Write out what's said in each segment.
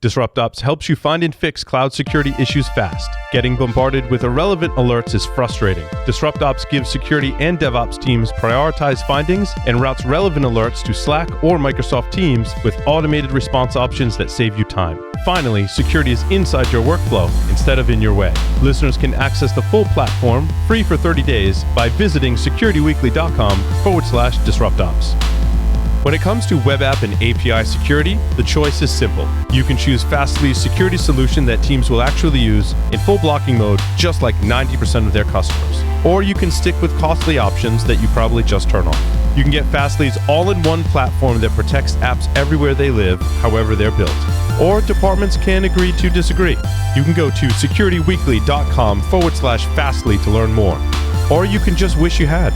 DisruptOps helps you find and fix cloud security issues fast. Getting bombarded with irrelevant alerts is frustrating. DisruptOps gives security and DevOps teams prioritized findings and routes relevant alerts to Slack or Microsoft Teams with automated response options that save you time. Finally, security is inside your workflow instead of in your way. Listeners can access the full platform free for 30 days by visiting securityweekly.com/DisruptOps. When it comes to web app and API security, the choice is simple. You can choose Fastly's security solution that teams will actually use in full blocking mode, just like 90% of their customers. Or you can stick with costly options that you probably just turn off. You can get Fastly's all-in-one platform that protects apps everywhere they live, however they're built. Or departments can agree to disagree. You can go to securityweekly.com/Fastly to learn more. Or you can just wish you had.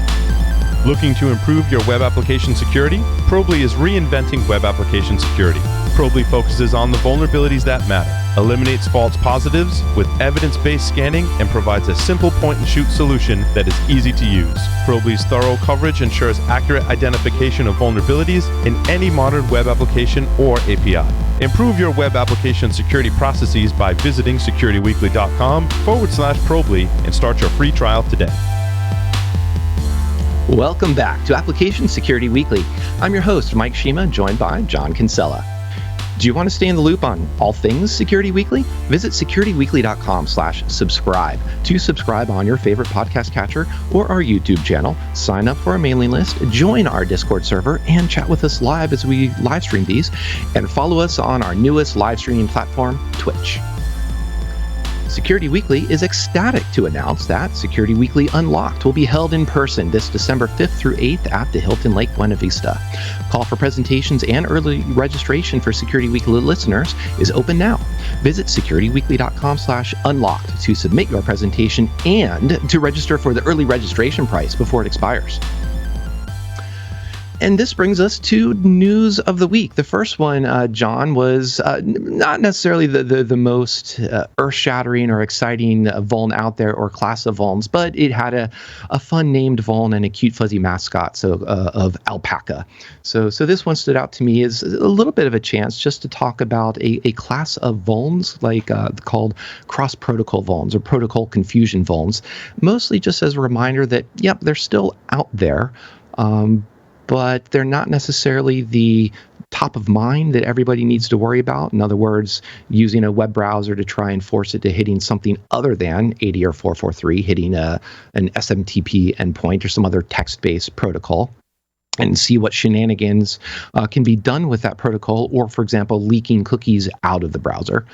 Looking to improve your web application security? Probly is reinventing web application security. Probly focuses on the vulnerabilities that matter, eliminates false positives with evidence-based scanning, and provides a simple point-and-shoot solution that is easy to use. Probly's thorough coverage ensures accurate identification of vulnerabilities in any modern web application or API. Improve your web application security processes by visiting securityweekly.com/Probly and start your free trial today. Welcome back to Application Security Weekly. I'm your host, Mike Shima, joined by John Kinsella. Do you want to stay in the loop on all things Security Weekly? Visit securityweekly.com/subscribe to subscribe on your favorite podcast catcher or our YouTube channel. Sign up for our mailing list, join our Discord server, and chat with us live as we live stream these. And follow us on our newest live streaming platform, Twitch. Security Weekly is ecstatic to announce that Security Weekly Unlocked will be held in person this December 5th through 8th at the Hilton Lake Buena Vista. Call for presentations and early registration for Security Weekly listeners is open now. Visit securityweekly.com/unlocked to submit your presentation and to register for the early registration price before it expires. And this brings us to news of the week. The first one, John, was not necessarily the most earth-shattering or exciting vuln out there or class of vulns, but it had a fun named vuln and a cute fuzzy mascot of ALPACA. So this one stood out to me as a little bit of a chance just to talk about a class of vulns like called cross-protocol vulns or protocol confusion vulns, mostly just as a reminder that, yep, they're still out there. But they're not necessarily the top of mind that everybody needs to worry about. In other words, using a web browser to try and force it to hitting something other than 80 or 443, hitting an SMTP endpoint or some other text-based protocol, and see what shenanigans can be done with that protocol, or, for example, leaking cookies out of the browser.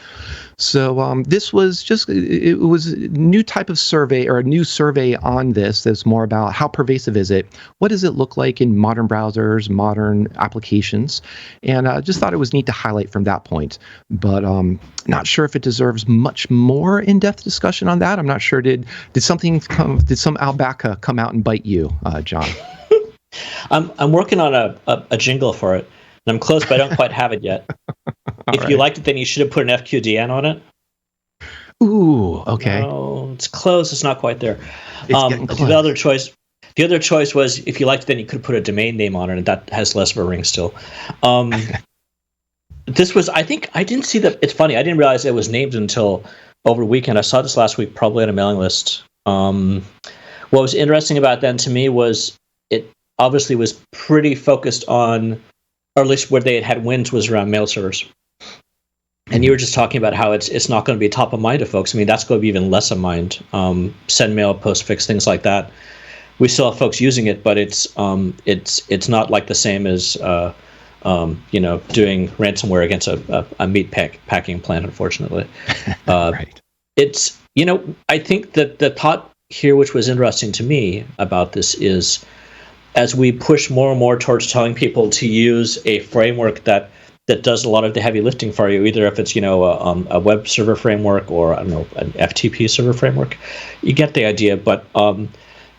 So this was it was a new type of survey, or a new survey on this that's more about how pervasive is it, what does it look like in modern browsers, modern applications, and just thought it was neat to highlight from that point. But not sure if it deserves much more in-depth discussion on that. I'm not sure. Did some ALPACA come out and bite you, John? I'm working on a jingle for it, and I'm close, but I don't quite have it yet. If you liked it, then you should have put an FQDN on it. Ooh, okay. No, it's close. It's not quite there. Getting close. The other choice was, if you liked it, then you could put a domain name on it, and that has less of a ring still. This was, I think, I didn't see that. It's funny. I didn't realize it was named until over the weekend. I saw this last week, probably on a mailing list. What was interesting about then to me was it obviously was pretty focused on, or at least where they had wins was around mail servers. And you were just talking about how it's not going to be top of mind to folks. I mean, that's going to be even less of mind. Send mail, postfix, things like that. We still have folks using it, but it's not like the same as doing ransomware against a meat packing plant. Unfortunately, right. It's I think that the thought here, which was interesting to me about this, is as we push more and more towards telling people to use a framework that does a lot of the heavy lifting for you, either if it's a web server framework or an FTP server framework, you get the idea. But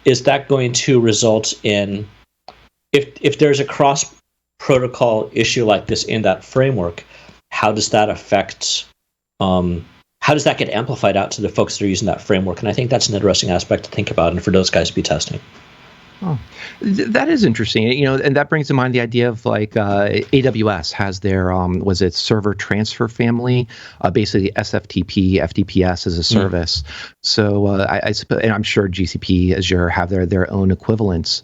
is that going to result in, if there's a cross protocol issue like this in that framework, how does that affect? How does that get amplified out to the folks that are using that framework? And I think that's an interesting aspect to think about, and for those guys to be testing. Oh, that is interesting. And that brings to mind the idea of like AWS has their was it server transfer family, basically SFTP, FTPS as a service. So I suppose, and I'm sure GCP, Azure have their own equivalents.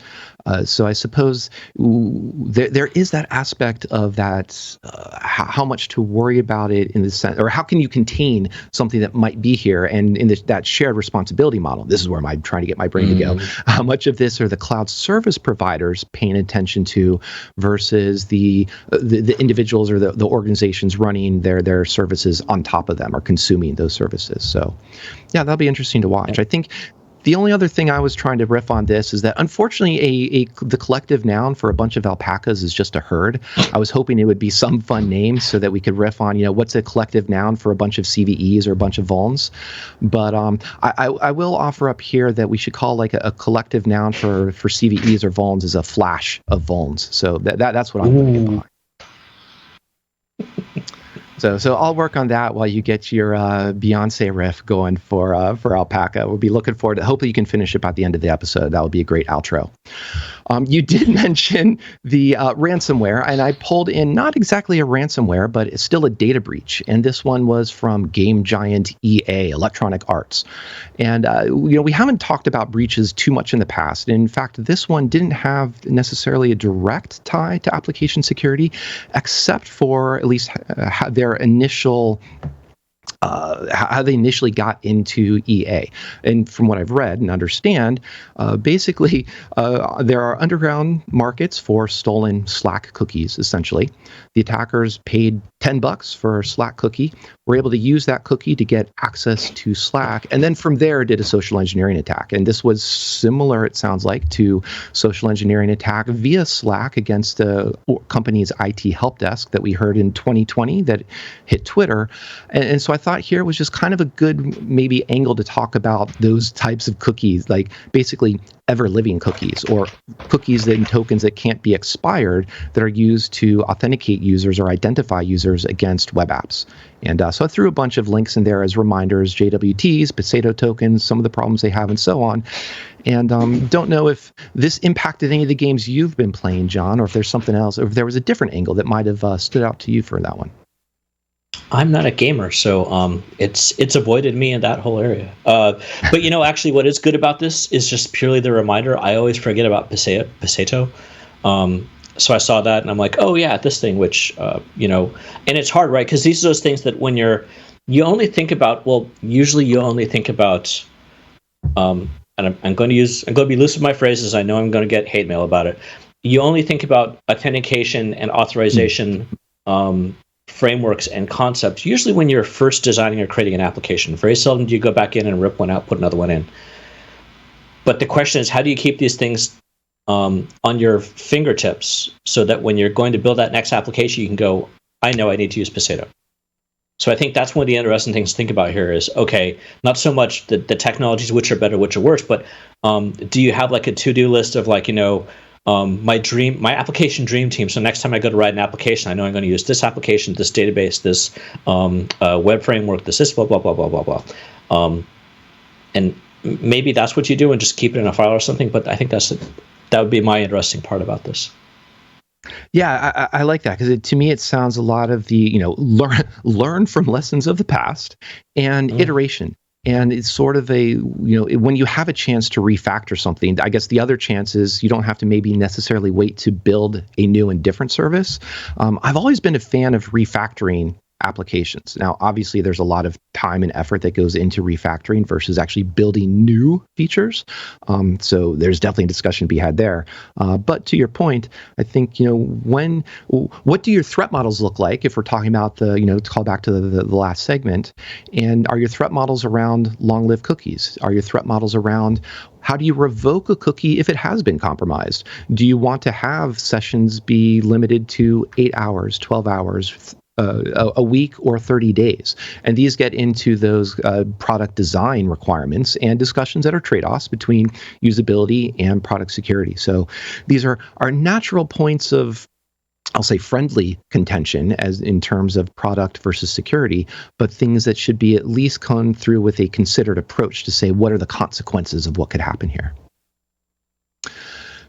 So I suppose there is that aspect of that, how much to worry about it in the sense, or how can you contain something that might be here, and in that shared responsibility model. This is where I'm trying to get my brain to go. How much of this are the cloud service providers paying attention to versus the individuals or the organizations running their services on top of them or consuming those services. So yeah, that'll be interesting to watch. I think the only other thing I was trying to riff on this is that unfortunately the collective noun for a bunch of alpacas is just a herd. I was hoping it would be some fun name so that we could riff on, what's a collective noun for a bunch of CVEs or a bunch of vulns. But I will offer up here that we should call like a collective noun for CVEs or vulns is a flash of vulns. So that's what I'm going to get behind. So I'll work on that while you get your Beyonce riff going for Alpaca. We'll be looking forward to. Hopefully, you can finish it by the end of the episode. That would be a great outro. You did mention the ransomware, and I pulled in not exactly a ransomware, but it's still a data breach. And this one was from game giant EA, Electronic Arts. And we haven't talked about breaches too much in the past. In fact, this one didn't have necessarily a direct tie to application security, except for at least their initial. How they initially got into EA. And from what I've read and understand, basically, there are underground markets for stolen Slack cookies, essentially. The attackers paid $10 for a Slack cookie, were able to use that cookie to get access to Slack, and then from there did a social engineering attack. And this was similar, it sounds like, to social engineering attack via Slack against a company's IT help desk that we heard in 2020 that hit Twitter. And so I thought here was just kind of a good maybe angle to talk about those types of cookies, like basically ever-living cookies or cookies and tokens that can't be expired that are used to authenticate users or identify users against web apps. And so I threw a bunch of links in there as reminders, JWTs, Potato tokens, some of the problems they have, and so on. And don't know if this impacted any of the games you've been playing, John, or if there's something else, or if there was a different angle that might have stood out to you for that one. I'm not a gamer, so it's avoided me in that whole area. But actually, what is good about this is just purely the reminder. I always forget about Potato. So I saw that, and I'm like, oh yeah, this thing, which and it's hard, right? Because these are those things that when you only think about. Well, usually you only think about. And I'm going to be loose with my phrases. I know I'm going to get hate mail about it. You only think about authentication and authorization. Frameworks and concepts, usually when you're first designing or creating an application. Very seldom do you go back in and rip one out, put another one in. But the question is, how do you keep these things on your fingertips so that when you're going to build that next application, you can go, I know I need to use Potato. So I think that's one of the interesting things to think about here is, okay, not so much the technologies which are better, which are worse, but do you have like a to-do list of like, my application dream team. So next time I go to write an application, I know I'm going to use this application, this database, this web framework, this blah, blah, blah, blah, blah, blah. And maybe that's what you do and just keep it in a file or something. But I think that would be my interesting part about this. Yeah, I like that because to me it sounds a lot of the learn from lessons of the past and iteration. And it's sort of when you have a chance to refactor something, I guess the other chance is you don't have to maybe necessarily wait to build a new and different service. I've always been a fan of refactoring applications. Now, obviously, there's a lot of time and effort that goes into refactoring versus actually building new features. So there's definitely a discussion to be had there. But to your point, I think, what do your threat models look like if we're talking about to call back to the last segment? And are your threat models around long-lived cookies? Are your threat models around how do you revoke a cookie if it has been compromised? Do you want to have sessions be limited to 8 hours, 12 hours, a week, or 30 days? And these get into those product design requirements and discussions that are trade-offs between usability and product security. So these are natural points of, I'll say, friendly contention as in terms of product versus security, but things that should be at least come through with a considered approach to say, what are the consequences of what could happen here?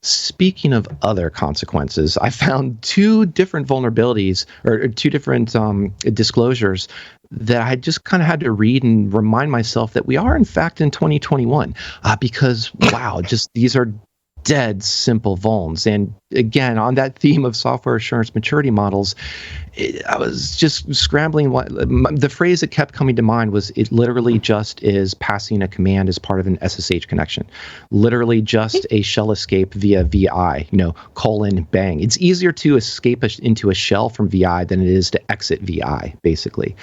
Speaking of other consequences, I found two different vulnerabilities or two different disclosures that I just kind of had to read and remind myself that we are in fact in 2021 because wow, just these are dead simple vulns. And again, on that theme of software assurance maturity models, I was just scrambling. The phrase that kept coming to mind was, it literally just is passing a command as part of an SSH connection. Literally just a shell escape via VI, colon bang. It's easier to escape into a shell from VI than it is to exit VI, basically.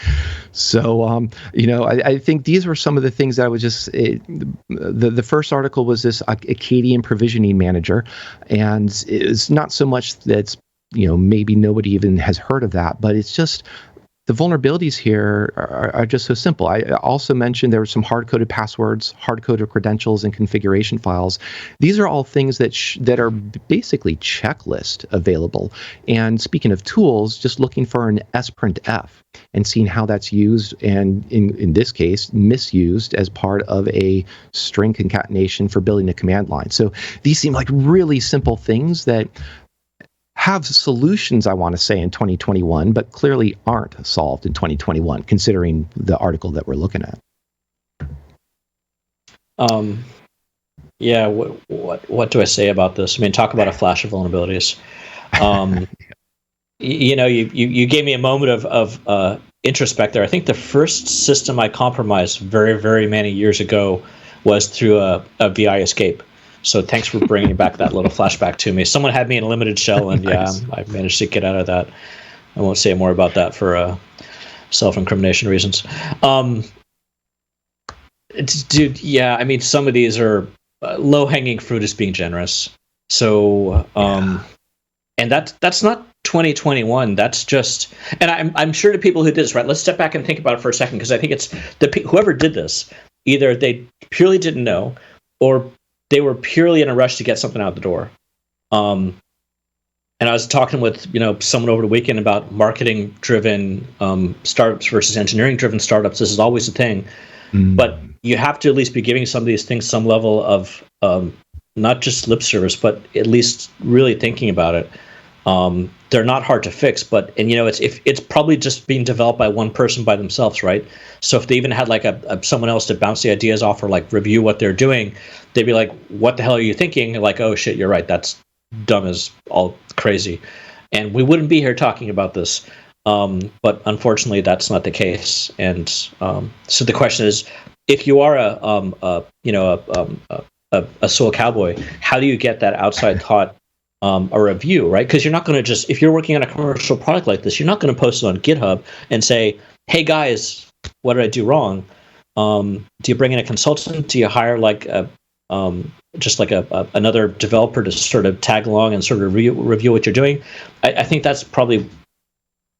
So, I think these were some of the things that I was just, the first article was this Akkadian provisioning manager. And it's not so much that's, maybe nobody even has heard of that, but it's just the vulnerabilities here are just so simple. I also mentioned there were some hard-coded passwords, hard-coded credentials, and configuration files. These are all things that are basically checklist available. And speaking of tools, just looking for an sprintf and seeing how that's used, and in this case, misused as part of a string concatenation for building a command line. So these seem like really simple things that have solutions, I want to say, in 2021, but clearly aren't solved in 2021, considering the article that we're looking at. Yeah. What do I say about this? I mean, talk about a flash of vulnerabilities. You gave me a moment of introspect there. I think the first system I compromised very, very many years ago was through a VI escape. So thanks for bringing back that little flashback to me. Someone had me in a limited shell, and nice. Yeah, I managed to get out of that. I won't say more about that for self-incrimination reasons. Dude, yeah, I mean, some of these are low-hanging fruit, is being generous. So, and that's not 2021. That's just, and I'm sure the people who did this, right? Let's step back and think about it for a second, because I think it's whoever did this, either they purely didn't know, or they were purely in a rush to get something out the door. And I was talking with someone over the weekend about marketing-driven startups versus engineering-driven startups. This is always a thing, but you have to at least be giving some of these things some level of not just lip service, but at least really thinking about it. They're not hard to fix, but it's probably just being developed by one person by themselves, right? So if they even had like someone else to bounce the ideas off or like review what they're doing, they'd be like, "What the hell are you thinking?" Like, "Oh shit, you're right. That's dumb as all crazy," and we wouldn't be here talking about this. But unfortunately, that's not the case. And so the question is, if you are a soul cowboy, how do you get that outside thought? A review, right? Because you're not going to just, if you're working on a commercial product like this, you're not going to post it on GitHub and say, "Hey guys, what did I do wrong?" Do you bring in a consultant? Do you hire like another developer to sort of tag along and sort of review what you're doing? I think that's probably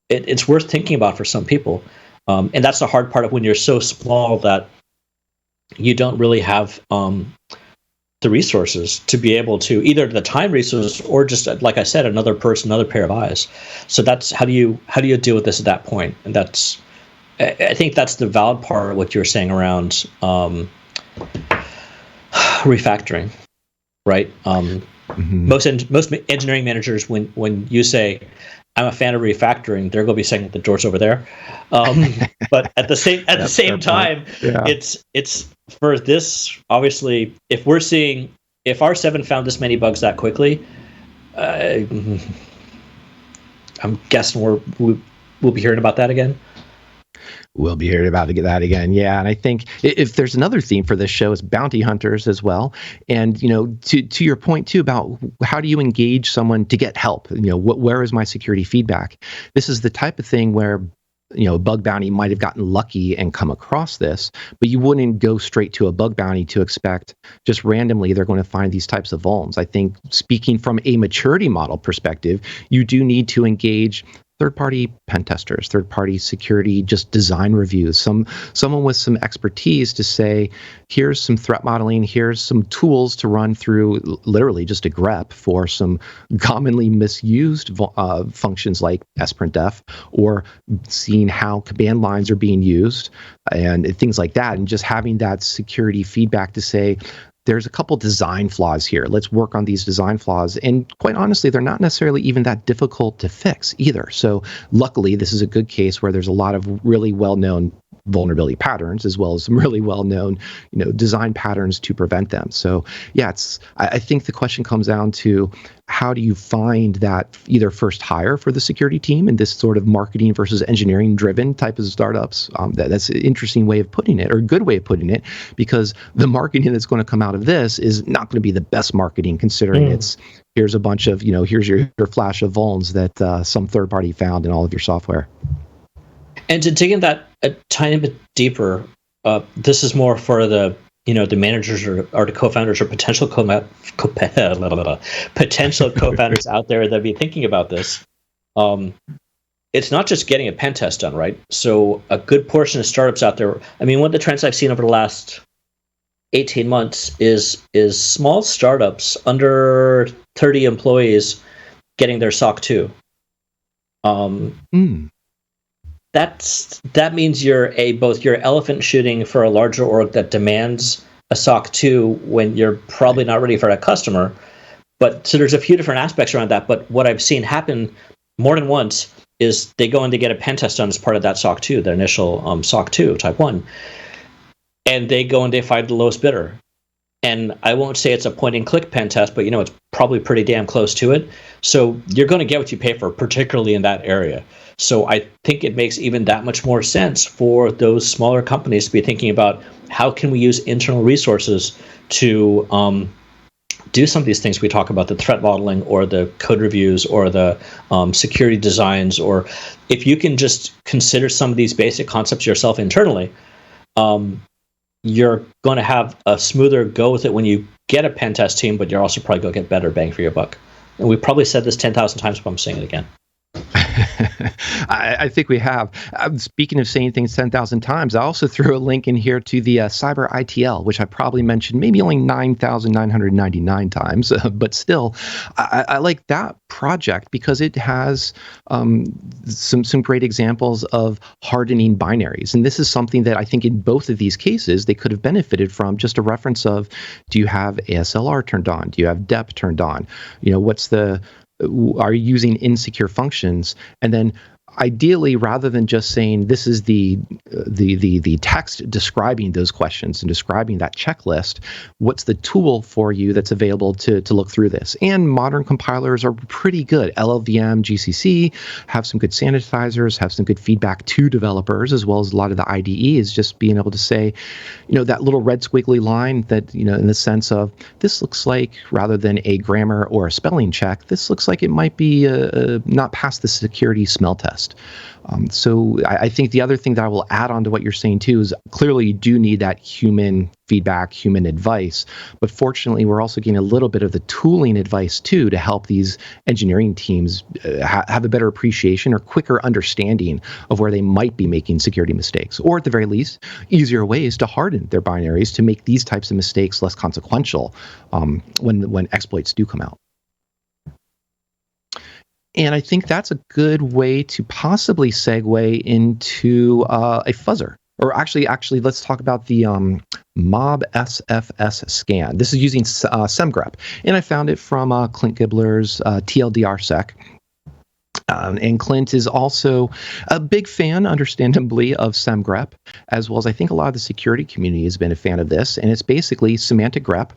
it's worth thinking about for some people, and that's the hard part of when you're so small that you don't really have the resources to be able to, either the time resources or just, like I said, another person, another pair of eyes. So that's how do you deal with this at that point? And I think that's the valid part of what you're saying around refactoring, right? Most engineering managers, when you say, "I'm a fan of refactoring," they're going to be saying the door's over there. But at the same time, yeah. It's for this, obviously, if R7 found this many bugs that quickly, I'm guessing we'll be hearing about that again. We'll be hearing about that again, yeah. And I think if there's another theme for this show, is bounty hunters as well. And to your point too about how do you engage someone to get help? Where is my security feedback? This is the type of thing where a bug bounty might have gotten lucky and come across this, but you wouldn't go straight to a bug bounty to expect just randomly they're going to find these types of vulns. I think, speaking from a maturity model perspective, you do need to engage third-party pen testers, third-party security, just design reviews, someone with some expertise to say, here's some threat modeling, here's some tools to run through literally just a grep for some commonly misused functions like sprintf, or seeing how command lines are being used and things like that, and just having that security feedback to say, there's a couple design flaws here. Let's work on these design flaws. And quite honestly, they're not necessarily even that difficult to fix either. So luckily, this is a good case where there's a lot of really well-known vulnerability patterns, as well as some really well-known, design patterns to prevent them. So yeah, I think the question comes down to, how do you find that either first hire for the security team in this sort of marketing versus engineering driven type of startups? That's an interesting way of putting it, or a good way of putting it, because the marketing that's going to come out of this is not going to be the best marketing, considering it's, here's a bunch of, here's your flash of vulns that some third party found in all of your software. And to dig in that a tiny bit deeper, this is more for the the managers or the co-founders or potential potential co-founders out there that be thinking about this. It's not just getting a pen test done, right? So a good portion of startups out there. I mean, one of the trends I've seen over the last 18 months is small startups under 30 employees getting their SOC 2. That means you're both elephant shooting for a larger org that demands a SOC 2 when you're probably not ready for a customer. But so there's a few different aspects around that. But what I've seen happen more than once is they go in to get a pen test done as part of that SOC 2, the initial SOC 2 type 1, and they go and they find the lowest bidder. And I won't say it's a point and click pen test, but it's probably pretty damn close to it. So you're going to get what you pay for, particularly in that area. So I think it makes even that much more sense for those smaller companies to be thinking about, how can we use internal resources to do some of these things we talk about, the threat modeling or the code reviews or the security designs, or if you can just consider some of these basic concepts yourself internally, you're going to have a smoother go with it when you get a pen test team, but you're also probably going to get better bang for your buck. And we probably said this 10,000 times, but I'm saying it again. I think we have. Speaking of saying things 10,000 times, I also threw a link in here to the Cyber ITL, which I probably mentioned maybe only 9,999 times, but still, I like that project because it has some great examples of hardening binaries. And this is something that I think in both of these cases, they could have benefited from. Just a reference of, do you have ASLR turned on? Do you have DEP turned on? Are you using insecure functions? And then ideally, rather than just saying this is the text describing those questions and describing that checklist, what's the tool for you that's available to look through this? And modern compilers are pretty good. LLVM, GCC have some good sanitizers, have some good feedback to developers, as well as a lot of the IDE is just being able to say, that little red squiggly line that, in the sense of, this looks like, rather than a grammar or a spelling check, this looks like it might be not past the security smell test. So I think the other thing that I will add on to what you're saying too is, clearly you do need that human feedback, human advice, but fortunately we're also getting a little bit of the tooling advice too to help these engineering teams have a better appreciation or quicker understanding of where they might be making security mistakes, or at the very least, easier ways to harden their binaries to make these types of mistakes less consequential when exploits do come out. And I think that's a good way to possibly segue into a fuzzer. Or actually, let's talk about the mobsfscan. This is using semgrep, and I found it from Clint Gibbler's TLDR-sec. And Clint is also a big fan, understandably, of semgrep, as well as I think a lot of the security community has been a fan of this. And it's basically semantic grep.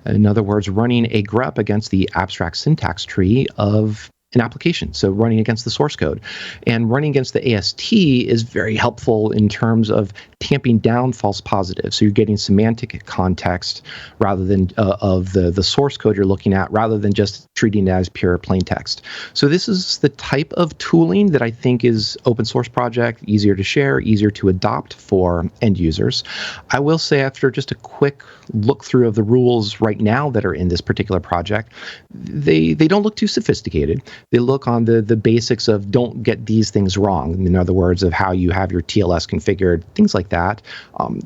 In other words, running a grep against the abstract syntax tree of an application, so running against the source code. And running against the AST is very helpful in terms of tamping down false positives. So you're getting semantic context rather than of the source code you're looking at, rather than just treating it as pure plain text. So this is the type of tooling that I think is open source project, easier to share, easier to adopt for end users. I will say, after just a quick look through of the rules right now that are in this particular project, they don't look too sophisticated. They look on the basics of don't get these things wrong. In other words, of how you have your TLS configured, things like that.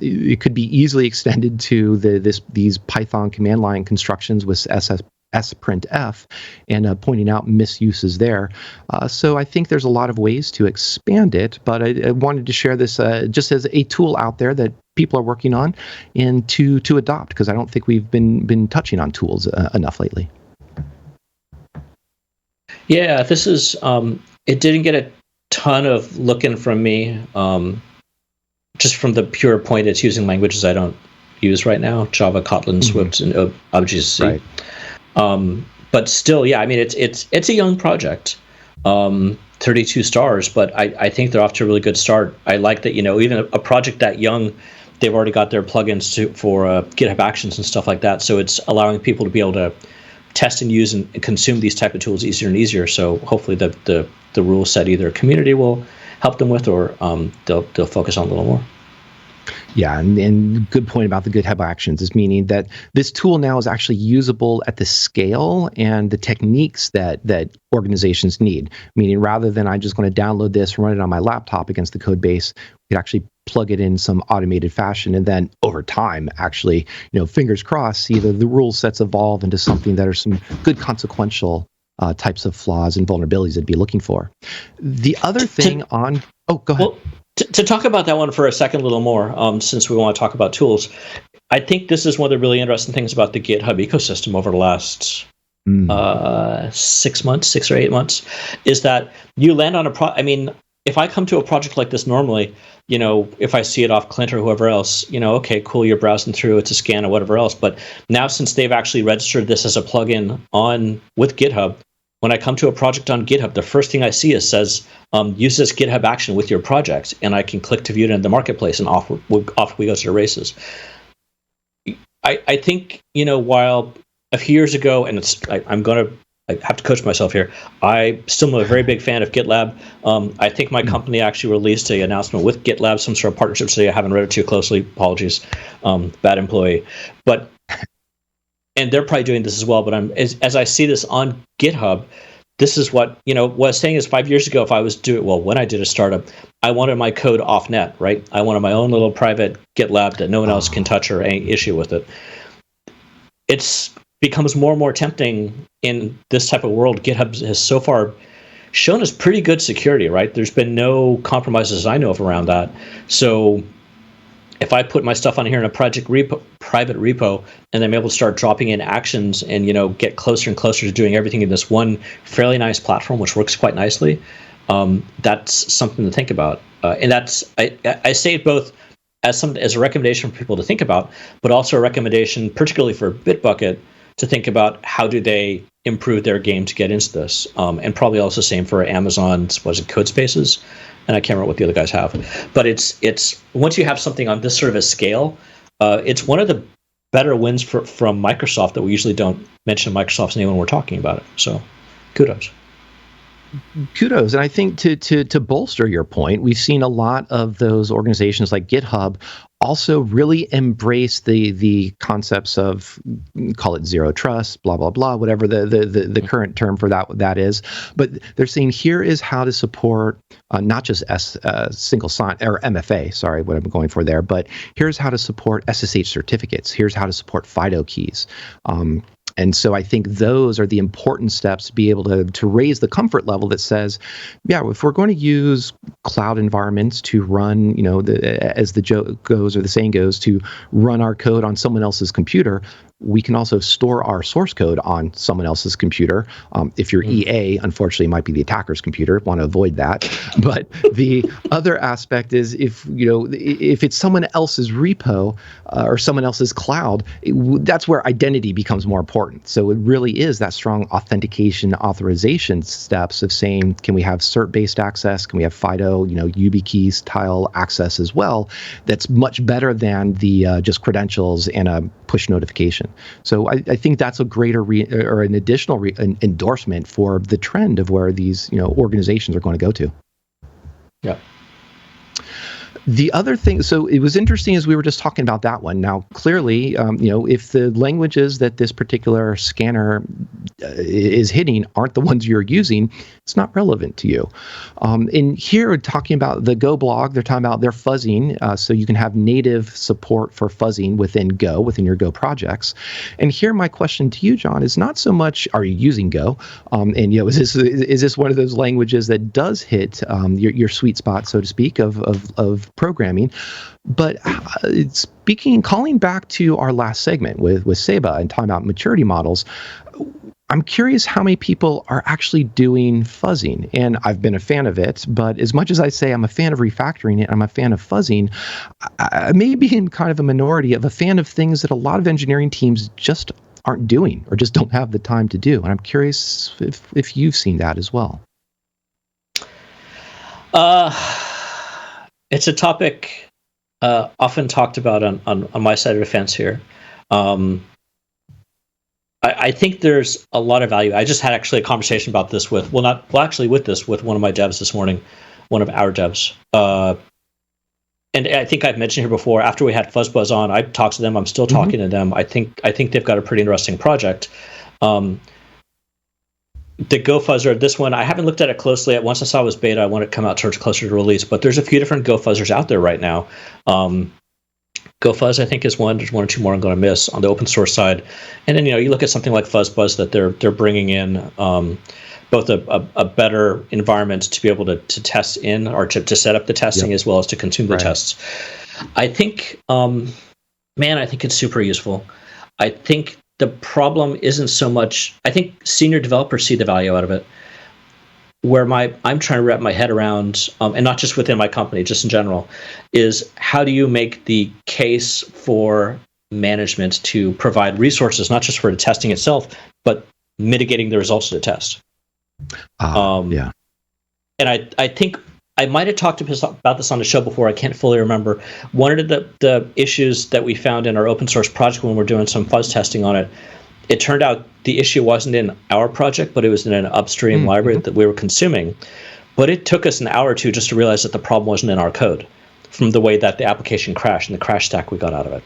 It could be easily extended to these Python command line constructions with sprintf, and pointing out misuses there. So I think there's a lot of ways to expand it, but I wanted to share this just as a tool out there that people are working on and to adopt, because I don't think we've been touching on tools enough lately. Yeah, this is, it didn't get a ton of looking from me, just from the pure point it's using languages I don't use right now, Java, Kotlin, Swift, and Objective-C. Right. But still, yeah, I mean, it's a young project, 32 stars, but I think they're off to a really good start. I like that, even a project that young, they've already got their plugins for GitHub Actions and stuff like that, so it's allowing people to be able to test and use and consume these type of tools easier and easier. So hopefully the rule set either community will help them with, or they'll focus on a little more. Yeah, and good point about the GitHub Actions is meaning that this tool now is actually usable at the scale and the techniques that organizations need. Meaning, rather than I'm just going to download this and run it on my laptop against the code base, we could actually plug it in some automated fashion, and then over time, actually, fingers crossed, see the rule sets evolve into something that are some good consequential types of flaws and vulnerabilities they'd be looking for. The other thing on... Oh, go ahead. Well, to talk about that one for a second a little more, since we want to talk about tools, I think this is one of the really interesting things about the GitHub ecosystem over the last 6 or 8 months, is that you land on if I come to a project like this normally, if I see it off Clint or whoever else, okay, cool, you're browsing through, it's a scan or whatever else. But now, since they've actually registered this as a plugin with GitHub, when I come to a project on GitHub, the first thing I see says, use this GitHub action with your project, and I can click to view it in the marketplace, and off we go to the races. I think, while a few years ago, and I have to coach myself here, I still am a very big fan of GitLab. I think my company actually released an announcement with GitLab, some sort of partnership today. I haven't read it too closely. Apologies, bad employee. And they're probably doing this as well. But as I see this on GitHub, this is what what I was saying is 5 years ago, if I was when I did a startup, I wanted my code off net, right? I wanted my own little private GitLab that no one else can touch or any issue with it. It's becomes more and more tempting in this type of world. GitHub has so far shown us pretty good security, right? There's been no compromises I know of around that. So if I put my stuff on here in a private repo, and I'm able to start dropping in actions and get closer and closer to doing everything in this one fairly nice platform, which works quite nicely, that's something to think about. And that's I say it both as a recommendation for people to think about, but also a recommendation, particularly for Bitbucket, to think about how do they improve their game to get into this, and probably also same for Amazon's Code Spaces, and I can't remember what the other guys have. But it's once you have something on this sort of a scale, it's one of the better wins from Microsoft that we usually don't mention Microsoft's name when we're talking about it. So, kudos. And I think to bolster your point, we've seen a lot of those organizations like GitHub also really embrace the concepts of, call it zero trust, blah blah blah, whatever the current term for that is. But they're saying here is how to support not just single sign or MFA, sorry, what I'm going for there, but here's how to support SSH certificates. Here's how to support FIDO keys. And so I think those are the important steps to be able to raise the comfort level that says, yeah, if we're going to use cloud environments to run, as the joke goes or the saying goes, to run our code on someone else's computer, we can also store our source code on someone else's computer. If you're EA, unfortunately, it might be the attacker's computer. Want to avoid that. But the other aspect is if it's someone else's repo or someone else's cloud, that's where identity becomes more important. So it really is that strong authentication authorization steps of saying, can we have cert-based access? Can we have FIDO, YubiKey style access as well? That's much better than the just credentials and a push notification. So I think that's a greater or an additional endorsement for the trend of where these organizations are going to go to. Yeah. The other thing, so it was interesting as we were just talking about that one. Now, clearly, if the languages that this particular scanner is hitting aren't the ones you're using, it's not relevant to you. And here, talking about the Go blog, they're talking about their fuzzing, so you can have native support for fuzzing within Go, within your Go projects. And here, my question to you, John, is not so much are you using Go, and is this one of those languages that does hit your sweet spot, so to speak, of programming, but calling back to our last segment with Seba and talking about maturity models, I'm curious how many people are actually doing fuzzing, and I've been a fan of it, but as much as I say I'm a fan of refactoring it, I'm a fan of fuzzing, I may be in kind of a minority of a fan of things that a lot of engineering teams just aren't doing or just don't have the time to do, and I'm curious if you've seen that as well. It's a topic often talked about on my side of the fence here. I think there's a lot of value. I just had actually a conversation about this with one of my devs this morning, one of our devs. And I think I've mentioned here before, after we had FuzzBuzz on, I talked to them. I'm still talking to them. I think they've got a pretty interesting project. The Go Fuzzer, this one, I haven't looked at it closely. Once I saw it was beta, I wanted to come out towards closer to release. But there's a few different Go Fuzzers out there right now. GoFuzz, I think, is one. There's one or two more I'm going to miss on the open source side. And then, you look at something like FuzzBuzz that they're bringing in both a better environment to be able to test in or to set up the testing as well as to consume the tests. I think, I think it's super useful. I think the problem isn't so much, I think senior developers see the value out of it. Where I'm trying to wrap my head around, and not just within my company, just in general, is how do you make the case for management to provide resources, not just for the testing itself, but mitigating the results of the test? And I think I might have talked about this on the show before. I can't fully remember. One of the issues that we found in our open source project when we're doing some fuzz testing on it, it turned out the issue wasn't in our project, but it was in an upstream library that we were consuming. But it took us an hour or two just to realize that the problem wasn't in our code from the way that the application crashed and the crash stack we got out of it.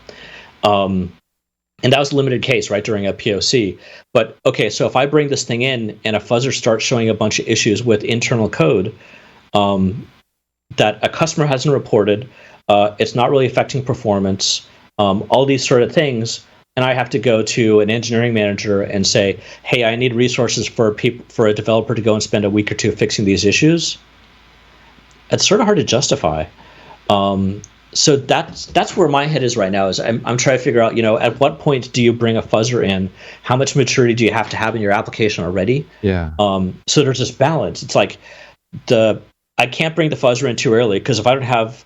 And that was a limited case, right, during a POC. But, okay, so if I bring this thing in and a fuzzer starts showing a bunch of issues with internal code that a customer hasn't reported, it's not really affecting performance, all these sort of things, and I have to go to an engineering manager and say, hey, I need resources for a developer to go and spend a week or two fixing these issues. It's sort of hard to justify. So that's where my head is right now. Is I'm trying to figure out, at what point do you bring a fuzzer in? How much maturity do you have to have in your application already? Yeah. So there's this balance. It's like I can't bring the fuzzer in too early, because if I don't have,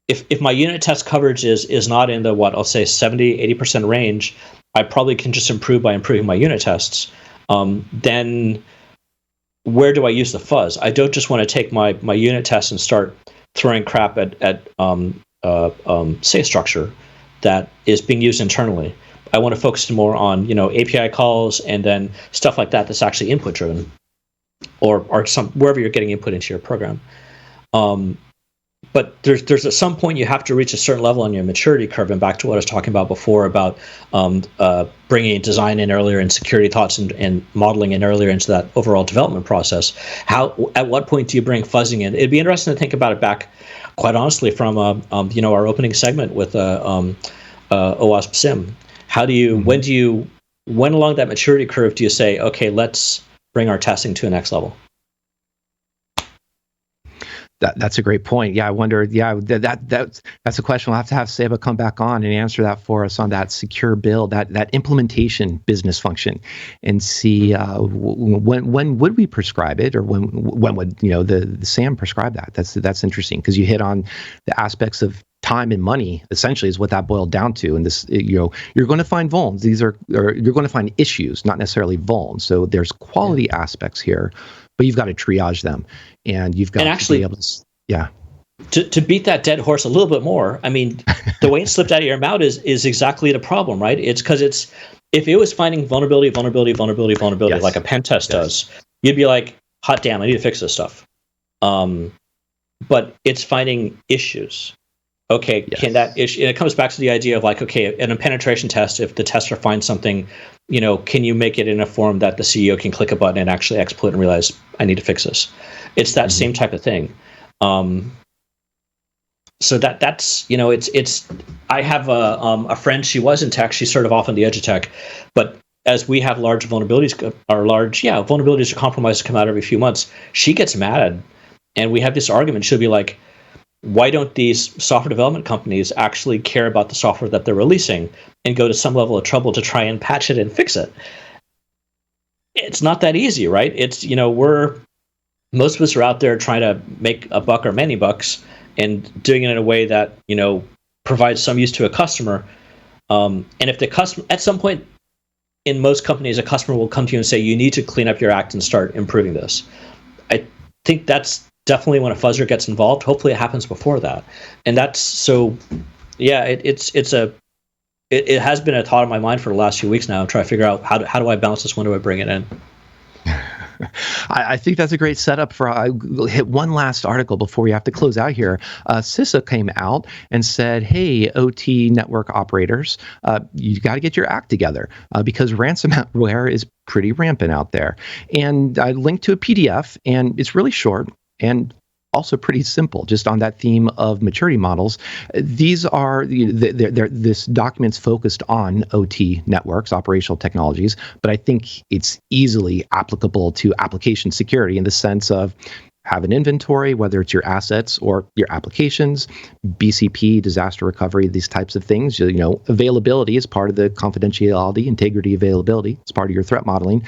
if my unit test coverage is not in the, I'll say 70-80% range, I probably can just improve by improving my unit tests. Then where do I use the fuzz? I don't just want to take my unit tests and start throwing crap at say structure that is being used internally. I want to focus more on API calls and then stuff like that that's actually input driven, or wherever you're getting input into your program. But there's at some point you have to reach a certain level on your maturity curve, and back to what I was talking about before about bringing design in earlier and security thoughts and modeling in earlier into that overall development process. At what point do you bring fuzzing in? It'd be interesting to think about it back, quite honestly, from our opening segment with OWASP SIM. How do you when along that maturity curve do you say, okay, let's bring our testing to a next level? That's a great point. Yeah, I wonder. Yeah, that's a question we'll have to have Seba come back on and answer that for us on that secure build, that implementation business function, and see when would we prescribe it, or when would the SAM prescribe that? That's interesting, because you hit on the aspects of time and money. Essentially, is what that boiled down to. And this, you're going to find vulns. You're going to find issues, not necessarily vulns. So there's quality aspects here, but you've got to triage them, and you've got to be able to, to beat that dead horse a little bit more. I mean, the way it slipped out of your mouth is exactly the problem, right? It's because if it was finding vulnerability, yes. like a pen test does, you'd be like, hot damn, I need to fix this stuff. but it's finding issues. Okay, Yes. can that issue? And it comes back to the idea of like, okay, in a penetration test, if the tester finds something, can you make it in a form that the CEO can click a button and actually exploit and realize I need to fix this? It's that same type of thing. So that's it's. I have a friend. She was in tech. She's sort of off on the edge of tech, but as we have large vulnerabilities or compromises come out every few months, she gets mad, and we have this argument. She'll be like, why don't these software development companies actually care about the software that they're releasing and go to some level of trouble to try and patch it and fix it? It's not that easy, right? It's, most of us are out there trying to make a buck or many bucks and doing it in a way that, provides some use to a customer. And if the customer, at some point in most companies, a customer will come to you and say, you need to clean up your act and start improving this. I think that's definitely when a fuzzer gets involved. Hopefully it happens before that. And that's so, yeah, it has been a thought in my mind for the last few weeks now, trying to figure out how do I bounce this, when do I bring it in? I think that's a great setup for hit one last article before we have to close out here. CISA came out and said, hey, OT network operators, you got to get your act together because ransomware is pretty rampant out there. And I linked to a PDF, and it's really short and also pretty simple, just on that theme of maturity models. These are, this document's focused on OT networks, operational technologies, but I think it's easily applicable to application security in the sense of have an inventory, whether it's your assets or your applications, BCP, disaster recovery, these types of things. Availability is part of the confidentiality, integrity, availability. It's part of your threat modeling.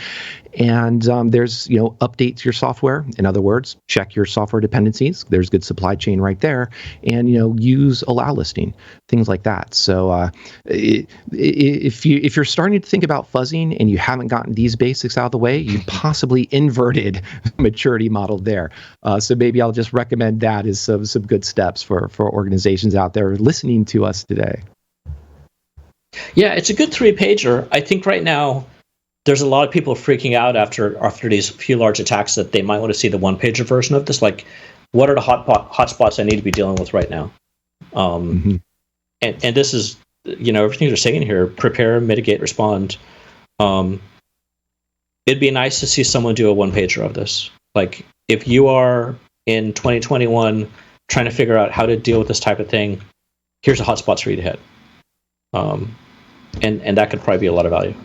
And there's, update to your software. In other words, check your software dependencies. There's good supply chain right there. And, use allow listing, things like that. So if you're starting to think about fuzzing and you haven't gotten these basics out of the way, you possibly inverted maturity model there. So maybe I'll just recommend that as some good steps for organizations out there listening to us today. Yeah, it's a good 3-pager. I think right now there's a lot of people freaking out after these few large attacks that they might want to see the 1-pager version of this. Like, what are the hotspots I need to be dealing with right now? And this is, everything they're saying here: prepare, mitigate, respond. It'd be nice to see someone do a 1-pager of this. Like, if you are in 2021 trying to figure out how to deal with this type of thing, here's the hotspots for you to hit. And that could probably be a lot of value.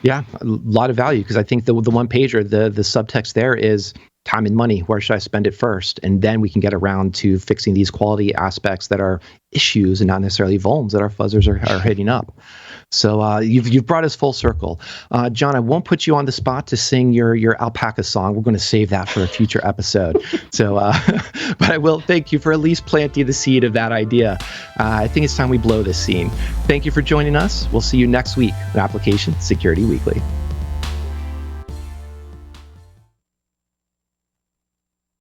Yeah, a lot of value, because I think the 1-pager, the subtext there is time and money. Where should I spend it first? And then we can get around to fixing these quality aspects that are issues and not necessarily vulns that our fuzzers are hitting up. So you've brought us full circle. John, I won't put you on the spot to sing your ALPACA song. We're going to save that for a future episode. So, but I will thank you for at least planting the seed of that idea. I think it's time we blow this scene. Thank you for joining us. We'll see you next week on Application Security Weekly.